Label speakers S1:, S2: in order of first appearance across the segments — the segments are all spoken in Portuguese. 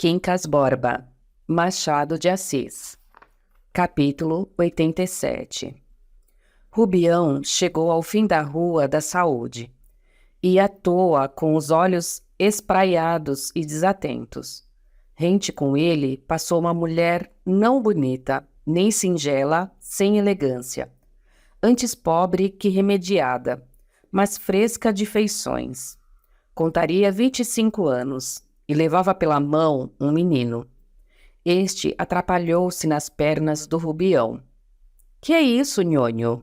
S1: Quincas Borba, Machado de Assis. Capítulo 87. Rubião chegou ao fim da Rua da Saúde. Ia à toa, com os olhos espraiados e desatentos. Rente com ele passou uma mulher não bonita, nem singela, sem elegância. Antes pobre que remediada, mas fresca de feições. Contaria 25 anos e levava pela mão um menino. Este atrapalhou-se nas pernas do Rubião. — Que é isso, nhonho?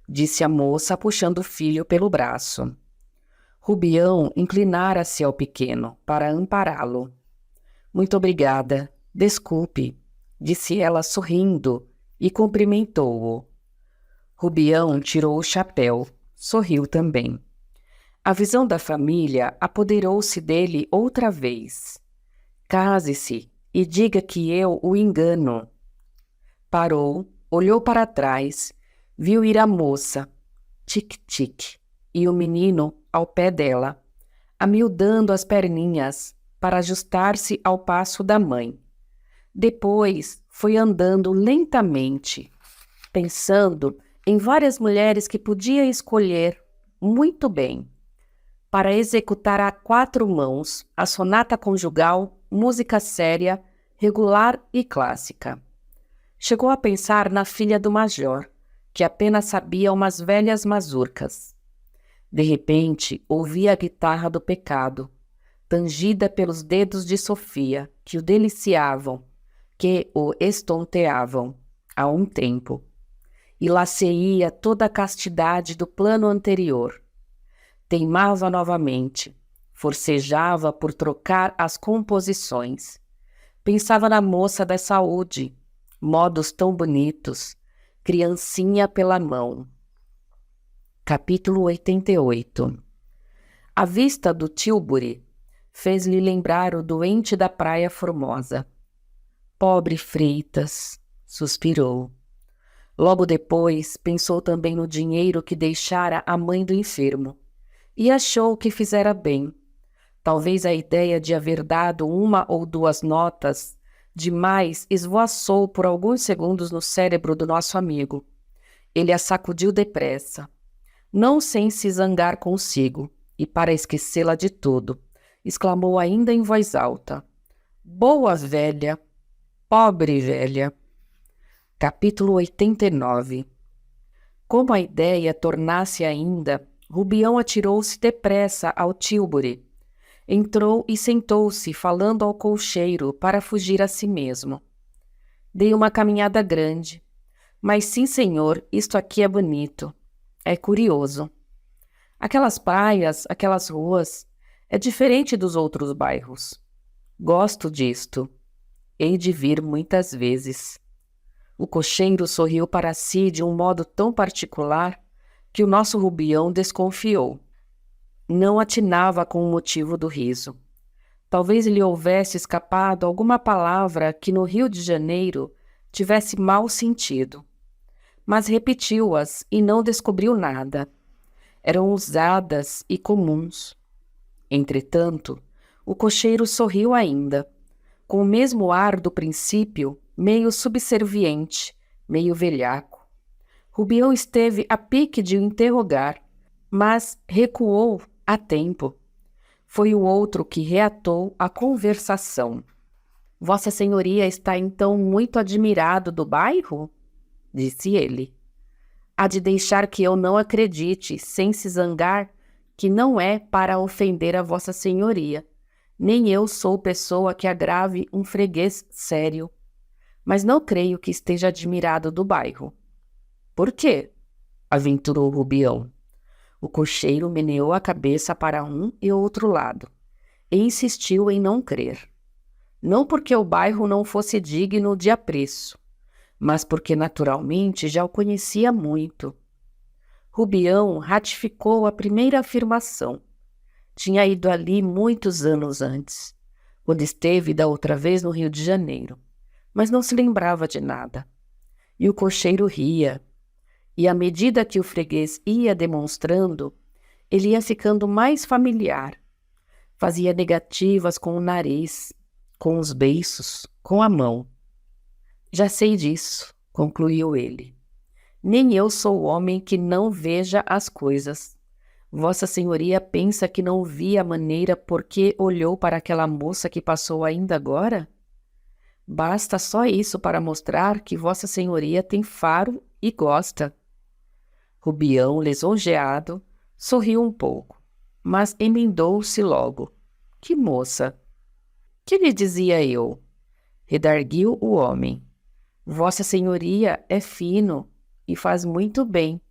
S1: Disse a moça, puxando o filho pelo braço. Rubião inclinara-se ao pequeno para ampará-lo. — Muito obrigada. Desculpe, disse ela sorrindo e cumprimentou-o. Rubião tirou o chapéu, sorriu também. A visão da família apoderou-se dele outra vez. — Case-se e diga que eu o engano. Parou, olhou para trás, viu ir a moça, tic-tic, e o menino ao pé dela, amiudando as perninhas para ajustar-se ao passo da mãe. Depois foi andando lentamente, pensando em várias mulheres que podia escolher muito bem, para executar a 4 mãos a sonata conjugal, música séria, regular e clássica. Chegou a pensar na filha do major, que apenas sabia umas velhas mazurcas. De repente, ouvia a guitarra do pecado, tangida pelos dedos de Sofia, que o deliciavam, que o estonteavam, há um tempo. E lá se ia toda a castidade do plano anterior. Teimava novamente, forcejava por trocar as composições. Pensava na moça da saúde, modos tão bonitos, criancinha pela mão. Capítulo 88. A vista do Tilbury fez-lhe lembrar o doente da Praia Formosa. Pobre Freitas, suspirou. Logo depois pensou também no dinheiro que deixara a mãe do enfermo. E achou que fizera bem. Talvez a ideia de haver dado 1 ou 2 notas demais esvoaçou por alguns segundos no cérebro do nosso amigo. Ele a sacudiu depressa, não sem se zangar consigo, e para esquecê-la de tudo, exclamou ainda em voz alta: Boa velha! Pobre velha! Capítulo 89. Como a ideia tornasse ainda, Rubião atirou-se depressa ao Tilbury. Entrou e sentou-se, falando ao cocheiro para fugir a si mesmo. Dei uma caminhada grande. Mas sim, senhor, isto aqui é bonito. É curioso. Aquelas praias, aquelas ruas, é diferente dos outros bairros. Gosto disto. Hei de vir muitas vezes. O cocheiro sorriu para si de um modo tão particular que o nosso Rubião desconfiou. Não atinava com o motivo do riso. Talvez lhe houvesse escapado alguma palavra que no Rio de Janeiro tivesse mau sentido. Mas repetiu-as e não descobriu nada. Eram usadas e comuns. Entretanto, o cocheiro sorriu ainda, com o mesmo ar do princípio, meio subserviente, meio velhaco. Rubião esteve a pique de o interrogar, mas recuou a tempo. Foi o outro que reatou a conversação. — Vossa Senhoria está então muito admirado do bairro? Disse ele. — Há de deixar que eu não acredite, sem se zangar, que não é para ofender a Vossa Senhoria. Nem eu sou pessoa que agrave um freguês sério. Mas não creio que esteja admirado do bairro. — Por quê? Aventurou Rubião. O cocheiro meneou a cabeça para um e outro lado, e insistiu em não crer. Não porque o bairro não fosse digno de apreço, mas porque naturalmente já o conhecia muito. Rubião ratificou a primeira afirmação. Tinha ido ali muitos anos antes, quando esteve da outra vez no Rio de Janeiro, mas não se lembrava de nada. E o cocheiro ria. E à medida que o freguês ia demonstrando, ele ia ficando mais familiar. Fazia negativas com o nariz, com os beiços, com a mão. Já sei disso, concluiu ele. Nem eu sou homem que não veja as coisas. Vossa Senhoria pensa que não vi a maneira por que olhou para aquela moça que passou ainda agora? Basta só isso para mostrar que Vossa Senhoria tem faro e gosta. Rubião, lisonjeado, sorriu um pouco, mas emendou-se logo. Que moça! Que lhe dizia eu? Redarguiu o homem. Vossa Senhoria é fino e faz muito bem,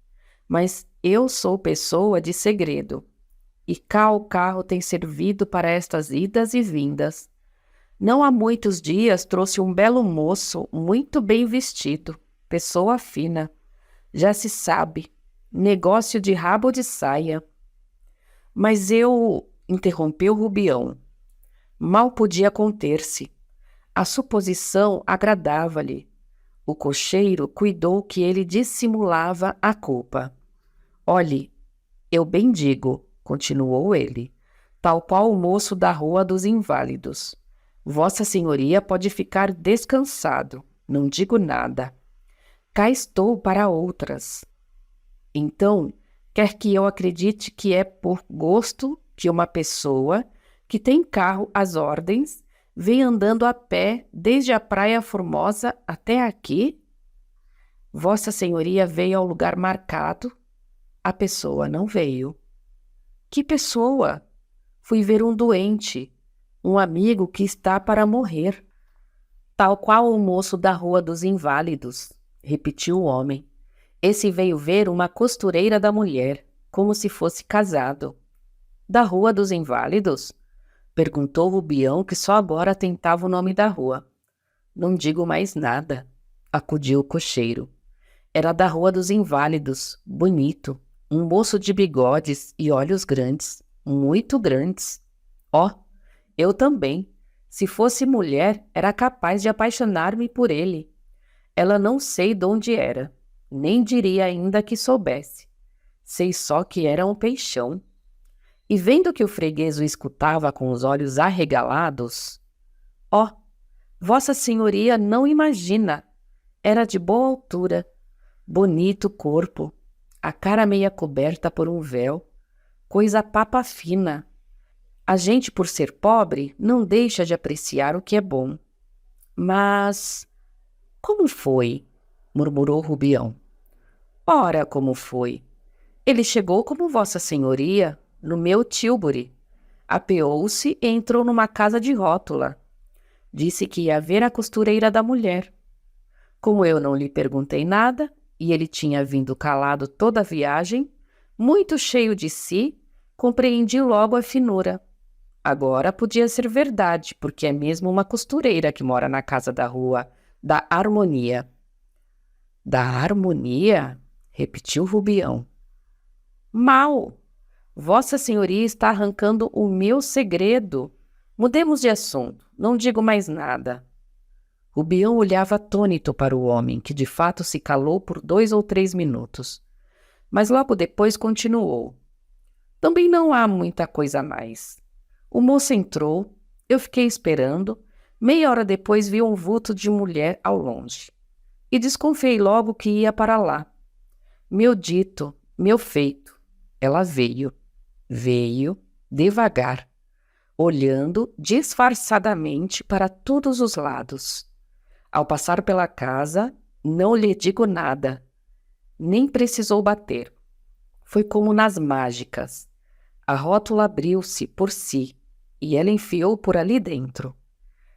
S1: mas eu sou pessoa de segredo. E cá o carro tem servido para estas idas e vindas. Não há muitos dias trouxe um belo moço, muito bem vestido, pessoa fina. Já se sabe, negócio de rabo de saia. Mas interrompeu Rubião. Mal podia conter-se. A suposição agradava-lhe. O cocheiro cuidou que ele dissimulava a culpa. Olhe, eu bem digo, continuou ele, tal qual o moço da Rua dos Inválidos. Vossa Senhoria pode ficar descansado, não digo nada. Cá estou para outras. Então, quer que eu acredite que é por gosto que uma pessoa que tem carro às ordens vem andando a pé desde a Praia Formosa até aqui? Vossa Senhoria veio ao lugar marcado, a pessoa não veio. Que pessoa? Fui ver um doente, um amigo que está para morrer. Tal qual o moço da Rua dos Inválidos, repetiu o homem. Esse veio ver uma costureira da mulher, como se fosse casado. Da Rua dos Inválidos? Perguntou Rubião, que só agora tentava o nome da rua. Não digo mais nada, acudiu o cocheiro. Era da Rua dos Inválidos, bonito, um moço de bigodes e olhos grandes, muito grandes. Ó, eu também. Se fosse mulher, era capaz de apaixonar-me por ele. Ela não sei de onde era, nem diria ainda que soubesse. Sei só que era um peixão. E vendo que o freguês o escutava com os olhos arregalados, ó, Vossa Senhoria não imagina. Era de boa altura, bonito corpo, a cara meia coberta por um véu, coisa papa fina. A gente, por ser pobre, não deixa de apreciar o que é bom. Mas como foi? Murmurou Rubião. Ora, como foi? Ele chegou como Vossa Senhoria, no meu Tilbury. Apeou-se e entrou numa casa de rótula. Disse que ia ver a costureira da mulher. Como eu não lhe perguntei nada, e ele tinha vindo calado toda a viagem, muito cheio de si, compreendi logo a finura. Agora podia ser verdade, porque é mesmo uma costureira que mora na casa da Rua da Harmonia. Da Harmonia? Repetiu Rubião. Mal! Vossa Senhoria está arrancando o meu segredo. Mudemos de assunto, não digo mais nada. Rubião olhava atônito para o homem, que de fato se calou por 2 ou 3 minutos. Mas logo depois continuou. Também não há muita coisa a mais. O moço entrou, eu fiquei esperando, meia hora depois vi um vulto de mulher ao longe. E desconfiei logo que ia para lá. Meu dito, meu feito. Ela veio. Veio, devagar, olhando disfarçadamente para todos os lados. Ao passar pela casa, não lhe digo nada. Nem precisou bater. Foi como nas mágicas. A rótula abriu-se por si e ela enfiou por ali dentro.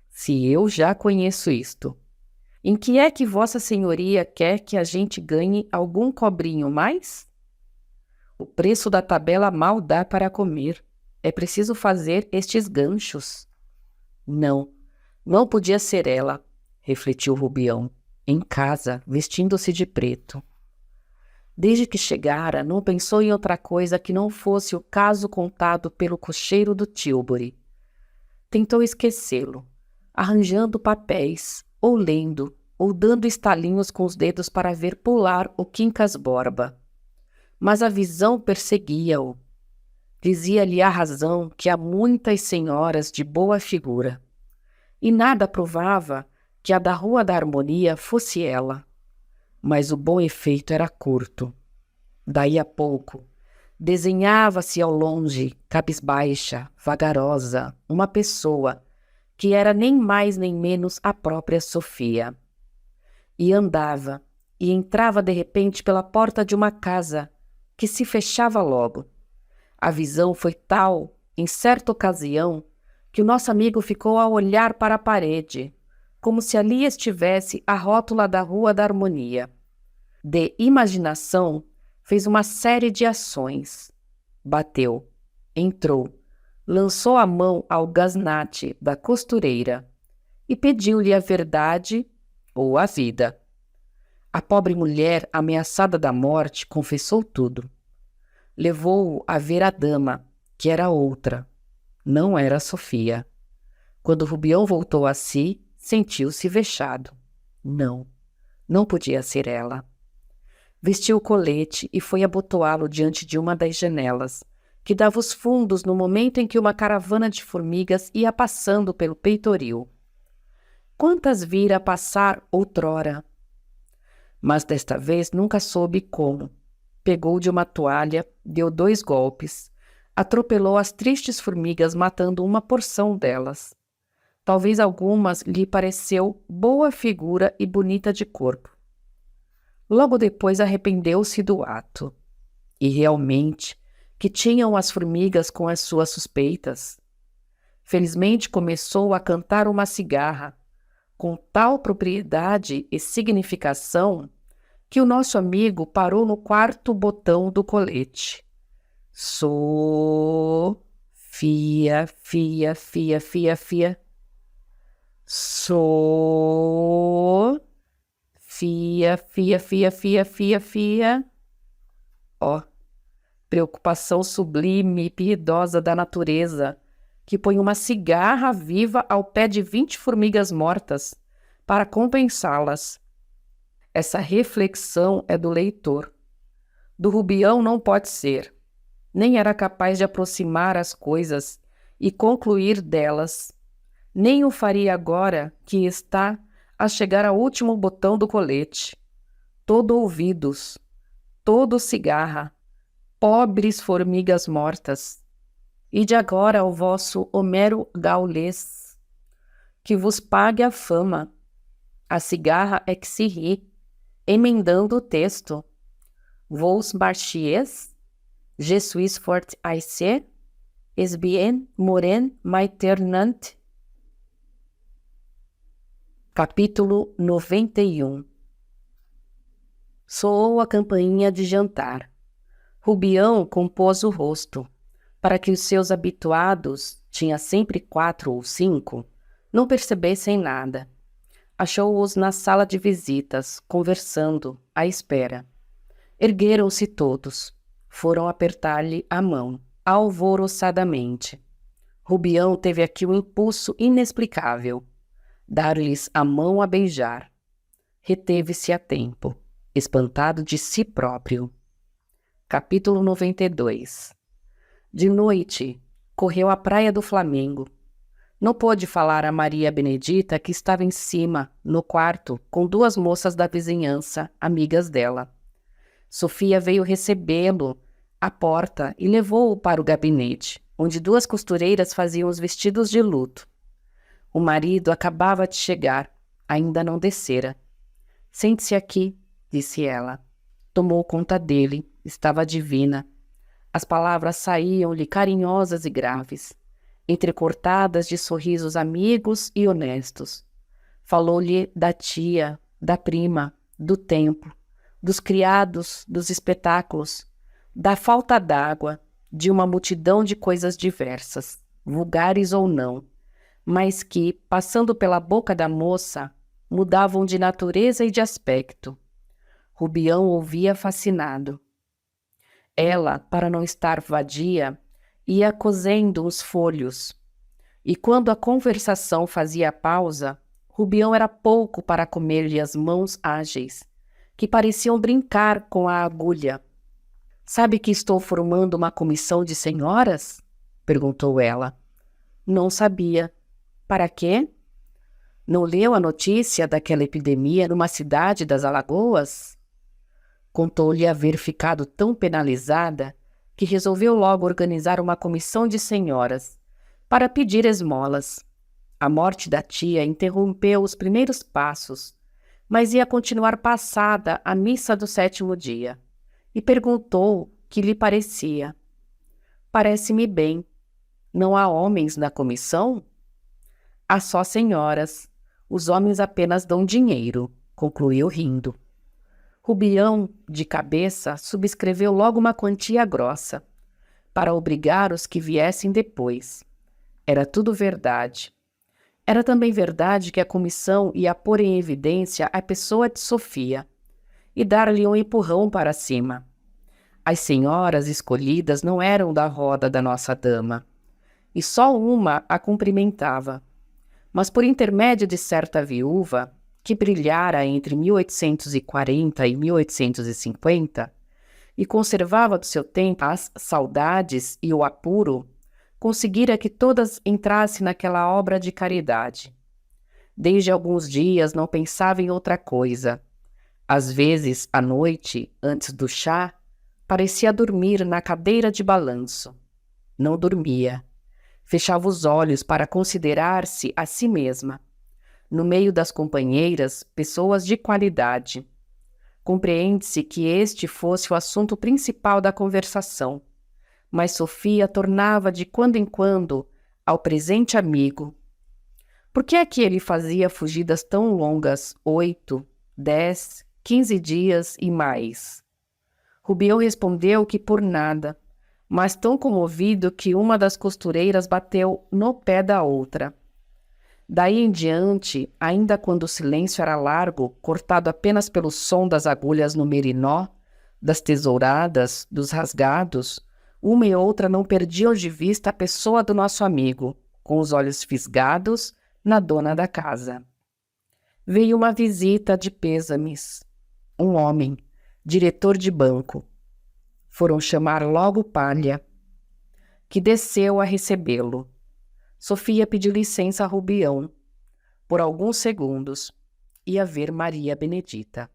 S1: Se eu já conheço isto. Em que é que Vossa Senhoria quer que a gente ganhe algum cobrinho mais? O preço da tabela mal dá para comer. É preciso fazer estes ganchos. Não, não podia ser ela, refletiu Rubião, em casa, vestindo-se de preto. Desde que chegara, não pensou em outra coisa que não fosse o caso contado pelo cocheiro do Tilbury. Tentou esquecê-lo, arranjando papéis, ou lendo, ou dando estalinhos com os dedos para ver pular o Quincas Borba. Mas a visão perseguia-o. Dizia-lhe a razão que há muitas senhoras de boa figura. e nada provava que a da Rua da Harmonia fosse ela. Mas o bom efeito era curto. Daí a pouco, desenhava-se ao longe, cabisbaixa, vagarosa, uma pessoa que era nem mais nem menos a própria Sofia. E andava, e entrava de repente pela porta de uma casa, que se fechava logo. A visão foi tal, em certa ocasião, que o nosso amigo ficou a olhar para a parede, como se ali estivesse a rótula da Rua da Harmonia. De imaginação, fez uma série de ações. Bateu, entrou, lançou a mão ao gaznate da costureira e pediu-lhe a verdade ou a vida. A pobre mulher, ameaçada da morte, confessou tudo. Levou-o a ver a dama, que era outra. Não era Sofia. Quando Rubião voltou a si, sentiu-se vexado. Não podia ser ela. Vestiu o colete e foi abotoá-lo diante de uma das janelas, que dava os fundos no momento em que uma caravana de formigas ia passando pelo peitoril. Quantas vira passar outrora? Mas desta vez nunca soube como. Pegou de uma toalha, deu 2 golpes, atropelou as tristes formigas, matando uma porção delas. Talvez algumas lhe pareceu boa figura e bonita de corpo. Logo depois arrependeu-se do ato. E realmente, que tinham as formigas com as suas suspeitas? Felizmente começou a cantar uma cigarra, com tal propriedade e significação, que o nosso amigo parou no 4º botão do colete. Sofia, fia, fia, fia, fia. Fia, fia, fia, fia, fia, fia. Ó, preocupação sublime e piedosa da natureza, que põe uma cigarra viva ao pé de 20 formigas mortas para compensá-las. Essa reflexão é do leitor. Do Rubião não pode ser. Nem era capaz de aproximar as coisas e concluir delas. Nem o faria agora que está a chegar ao último botão do colete. Todo ouvidos, todo cigarra, pobres formigas mortas. E de agora ao vosso Homero gaulês, que vos pague a fama. A cigarra é que se ri, emendando o texto. Vos marchies, je suis fort ici, es bien moren maiternant. Capítulo 91. Soou a campainha de jantar. Rubião compôs o rosto, para que os seus habituados, tinha sempre 4 ou 5, não percebessem nada. Achou-os na sala de visitas, conversando, à espera. Ergueram-se todos. Foram apertar-lhe a mão, alvoroçadamente. Rubião teve aqui um impulso inexplicável. Dar-lhes a mão a beijar. Reteve-se a tempo, espantado de si próprio. Capítulo 92. De noite, correu à praia do Flamengo. Não pôde falar a Maria Benedita, que estava em cima, no quarto, com 2 moças da vizinhança, amigas dela. Sofia veio recebê-lo à porta e levou-o para o gabinete, onde 2 costureiras faziam os vestidos de luto. O marido acabava de chegar, ainda não descera. Sente-se aqui, disse ela. Tomou conta dele, estava divina. As palavras saíam-lhe carinhosas e graves, entrecortadas de sorrisos amigos e honestos. Falou-lhe da tia, da prima, do tempo, dos criados, dos espetáculos, da falta d'água, de uma multidão de coisas diversas, vulgares ou não, mas que, passando pela boca da moça, mudavam de natureza e de aspecto. Rubião ouvia fascinado. Ela, para não estar vadia, ia cosendo os folhos. E quando a conversação fazia pausa, Rubião era pouco para comer-lhe as mãos ágeis, que pareciam brincar com a agulha. Sabe que estou formando uma comissão de senhoras? Perguntou ela. Não sabia. Para quê? Não leu a notícia daquela epidemia numa cidade das Alagoas? Contou-lhe haver ficado tão penalizada que resolveu logo organizar uma comissão de senhoras para pedir esmolas. A morte da tia interrompeu os primeiros passos, mas ia continuar passada a missa do 7º dia, e perguntou que lhe parecia. Parece-me bem. Não há homens na comissão? Há só senhoras. Os homens apenas dão dinheiro, concluiu rindo. Rubião, de cabeça, subscreveu logo uma quantia grossa, para obrigar os que viessem depois. Era tudo verdade. Era também verdade que a comissão ia pôr em evidência a pessoa de Sofia e dar-lhe um empurrão para cima. As senhoras escolhidas não eram da roda da nossa dama, e só uma a cumprimentava. Mas por intermédio de certa viúva, que brilhara entre 1840 e 1850, e conservava do seu tempo as saudades e o apuro, conseguira que todas entrassem naquela obra de caridade. Desde alguns dias não pensava em outra coisa. Às vezes, à noite, antes do chá, parecia dormir na cadeira de balanço. Não dormia. Fechava os olhos para considerar-se a si mesma. No meio das companheiras, pessoas de qualidade. Compreende-se que este fosse o assunto principal da conversação, mas Sofia tornava de quando em quando ao presente amigo. Por que é que ele fazia fugidas tão longas, 8, 10, 15 dias e mais? Rubião respondeu que por nada, mas tão comovido que uma das costureiras bateu no pé da outra. Daí em diante, ainda quando o silêncio era largo, cortado apenas pelo som das agulhas no merinó, das tesouradas, dos rasgados, uma e outra não perdiam de vista a pessoa do nosso amigo, com os olhos fisgados na dona da casa. Veio uma visita de pêsames. Um homem, diretor de banco. Foram chamar logo Palha, que desceu a recebê-lo. Sofia pediu licença a Rubião, por alguns segundos, ia ver Maria Benedita.